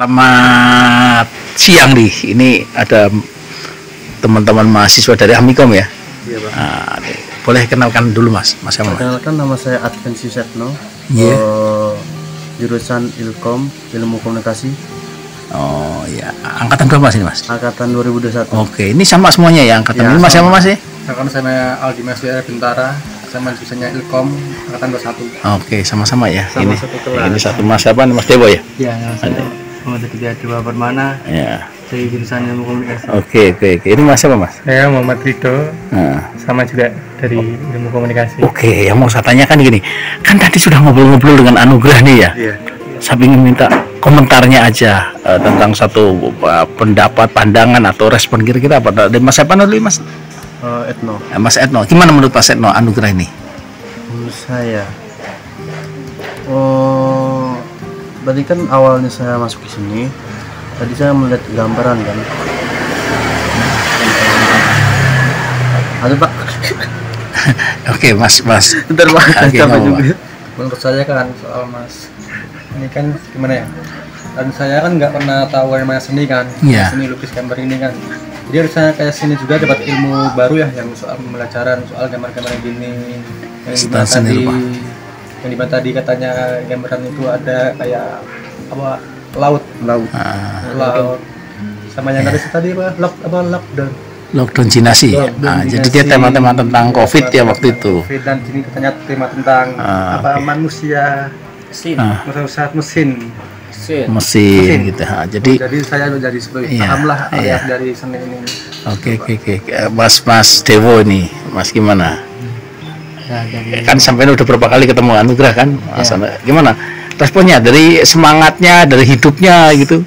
Selamat siang nih, ini ada teman-teman mahasiswa dari Amikom ya? Iya, Bang. Nah, boleh kenalkan dulu Mas siapa Mas? Perkenalkan, nama saya Advensi Setno. Iya. Jurusan Ilkom, Ilmu Komunikasi. Oh ya, angkatan berapa Mas ini Mas? Angkatan 2021. Oke, ini sama semuanya ya angkatan Ya, ini Mas sama. siapa Mas ya? Kan saya Aldi Masya Bintara, sama jurusannya Ilkom angkatan 21. Oke, sama-sama ya. Sama ini satu kelas. ini satu Mas siapa nih Mas Dewo ya? Iya, saya Muhammad Tiga Dewa Permana Ya. dari jurusan Ilmu Komunikasi. Oke. Ini Mas siapa Mas? Saya Muhammad Rido, Nah. sama juga dari Ilmu Komunikasi. Oke, yang mau saya tanyakan gini, kan tadi sudah ngobrol-ngobrol dengan Anugrah nih ya. Iya. Saya ingin minta komentarnya aja tentang satu pendapat, pandangan atau respon kira-kira apa dari Mas siapa dulu Mas? Etno. Mas Etno, gimana menurut Mas Etno Anugrah ini? Menurut saya, tadi kan awalnya saya masuk ke sini, tadi saya melihat gambaran kan. Ada Pak. Oke, Mas. Bentar Pak. Oke, Sampai ngomong, juga. Menurut saya kan soal Mas, ini kan gimana ya? Dan saya kan nggak pernah tahu yang namanya seni kan, Iya. seni lukis gambar ini kan. Jadi harusnya kayak sini juga dapat ilmu baru ya, yang soal pembelajaran soal gambar-gambar yang gini, yang Setelah dimana seni tadi, rupa. yang dimana tadi katanya gambaran itu ada kayak apa laut, laut, sama yang tadi apa lockdown. Lockdown jinasi. Jadi dia tema-tema tentang COVID ya waktu itu. COVID, dan ini katanya tema tentang manusia, Mesin gitu. Jadi saya jadi sebagai Iya, paham lah iya. alias dari seni ini. oke. Mas Dewo ini, Mas gimana? Ya, dari Kan sampai udah berapa kali ketemu Anugrah kan? Mas Anu- Gimana? Responnya dari semangatnya, dari hidupnya gitu.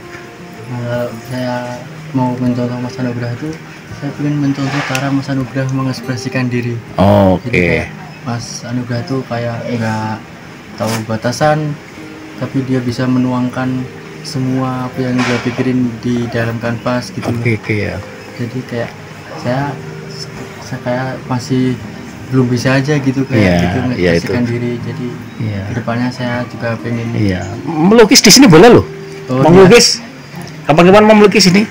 saya mau mencontoh Mas Anugrah itu, saya ingin mencontoh cara Mas Anugrah mengekspresikan diri. Jadi Oke. kayak Mas Anugrah tuh kayak nggak tahu batasan, tapi dia bisa menuangkan semua apa yang dia pikirin di dalam kanvas gitu. Oke ya. Jadi kayak saya kayak masih belum bisa aja gitu kayak Iya, gitu iya mengekspresikan diri. Jadi Iya. kedepannya saya juga pengen. Iya. Melukis di sini boleh loh. Oh, Mau melukis? Kapan-kapan mau melukis ini?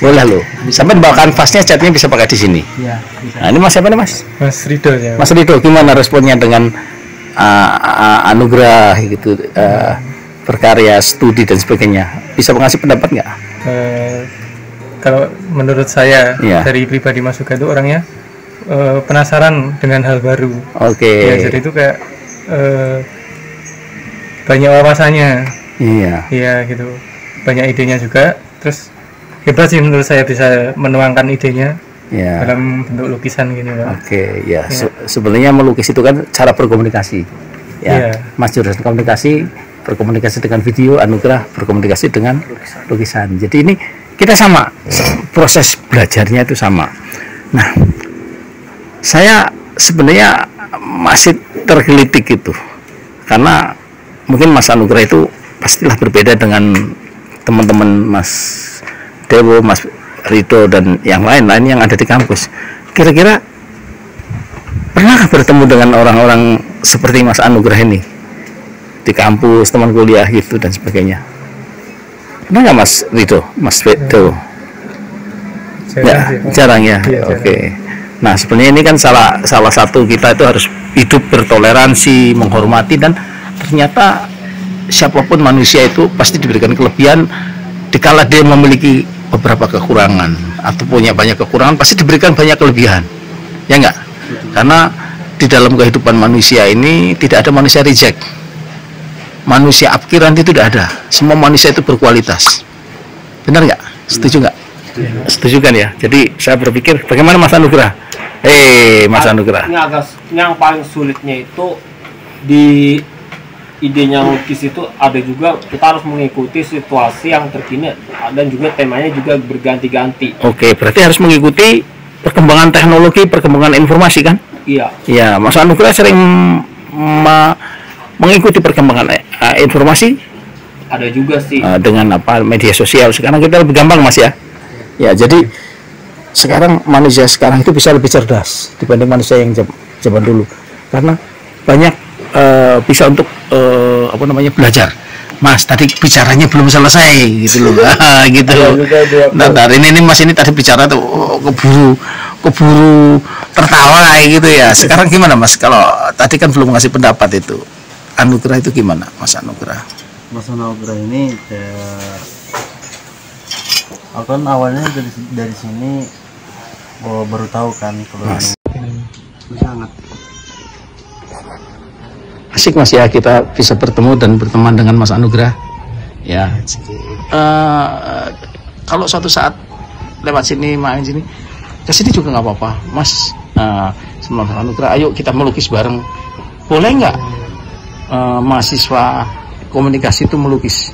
Boleh loh. Sampai bawa kanvasnya, catnya bisa pakai di sini. Iya, bisa. Nah, ini Mas siapa nih Mas? Mas Rido ya. Mas Rido, gimana responnya dengan Anugrah gitu, berkarya, studi dan sebagainya? Bisa mengasih pendapat nggak? Kalau menurut saya Iya. dari pribadi Mas Suga itu orangnya penasaran dengan hal baru. Oke. Ya, jadi itu kayak banyak wawasannya. Iya. Iya gitu. Banyak idenya juga. Terus hebat sih menurut saya bisa menuangkan idenya Iya. dalam bentuk lukisan gini, Pak. Oke, ya. Sebenarnya melukis itu kan cara berkomunikasi. Ya, Iya. Mas jurusan komunikasi, berkomunikasi dengan video, Anugrah berkomunikasi dengan lukisan. Jadi ini kita sama, proses belajarnya itu sama. Nah, saya sebenarnya masih tergelitik gitu, karena mungkin Mas Anugrah itu pastilah berbeda dengan teman-teman Mas Dewo, Mas Rido dan yang lain-lain yang ada di kampus. Kira-kira pernah bertemu dengan orang-orang seperti Mas Anugrah ini di kampus, teman kuliah gitu dan sebagainya? Pernah nggak Mas Rido, Mas Dewo? Ya, jarang ya. Iya, Oke. Nah, sebenarnya ini kan salah satu kita itu harus hidup bertoleransi, menghormati, dan ternyata siapapun manusia itu pasti diberikan kelebihan dikala dia memiliki beberapa kekurangan atau punya banyak kekurangan, pasti diberikan banyak kelebihan. Ya enggak? Karena di dalam kehidupan manusia ini tidak ada manusia reject. Manusia apkiran itu tidak ada. Semua manusia itu berkualitas. Benar nggak? Setuju nggak? Setuju kan ya? Jadi saya berpikir bagaimana Mas Anugrah? Mas Anugrah. Ini yang paling sulitnya itu di idenya lukis itu ada juga kita harus mengikuti situasi yang terkini dan juga temanya juga berganti-ganti. Oke, berarti harus mengikuti perkembangan teknologi, perkembangan informasi kan? Iya. Ya, Mas Anugrah sering mengikuti perkembangan informasi Ada juga sih. dengan media sosial. Sekarang kita lebih gampang Mas ya. Ya, jadi sekarang manusia sekarang itu bisa lebih cerdas dibanding manusia yang zaman dulu, karena banyak bisa untuk belajar Mas tadi bicaranya belum selesai gitu loh. Gitu loh. Nah, ini Mas ini tadi bicara tuh keburu tertawa kayak gitu ya. Sekarang gimana Mas? Kalau tadi kan belum ngasih pendapat itu. Anugerah itu gimana Mas Anugerah? Mas Anugerah ini aku kan awalnya dari sini baru tahu kan kalau Mas. sangat Asik Mas ya, kita bisa bertemu dan berteman dengan Mas Anugerah ya. Kalau suatu saat lewat sini main sini kesini juga nggak apa-apa Mas. Sama Mas Anugerah ayo kita melukis bareng, boleh nggak? Mahasiswa komunikasi itu melukis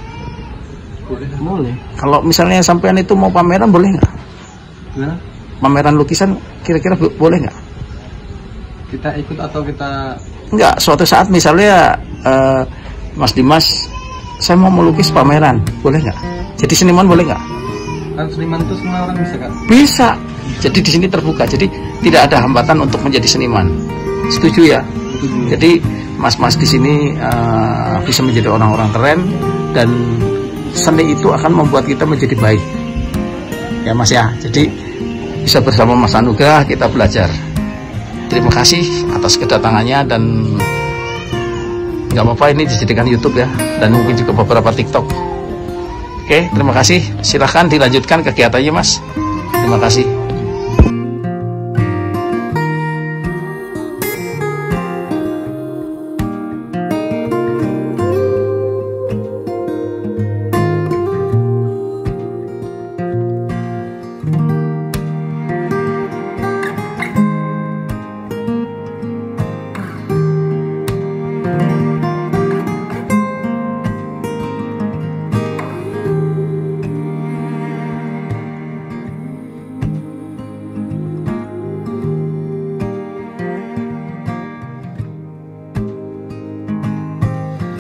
boleh. Kalau misalnya sampean itu mau pameran boleh nggak? Pameran lukisan kira-kira boleh nggak? Kita ikut atau kita Enggak, suatu saat misalnya Mas Dimas, saya mau melukis pameran, boleh nggak? Jadi seniman boleh nggak? kan seniman itu semua orang bisa kan? Bisa. Jadi di sini terbuka, jadi tidak ada hambatan untuk menjadi seniman. Setuju ya? Jadi mas-mas di sini bisa menjadi orang-orang keren dan seni itu akan membuat kita menjadi baik. Ya Mas ya. Jadi bisa bersama Mas Anugerah kita belajar. Terima kasih atas kedatangannya dan nggak apa-apa ini dijadikan YouTube ya dan mungkin juga beberapa TikTok. Oke, terima kasih. Silahkan dilanjutkan kegiatannya Mas. Terima kasih.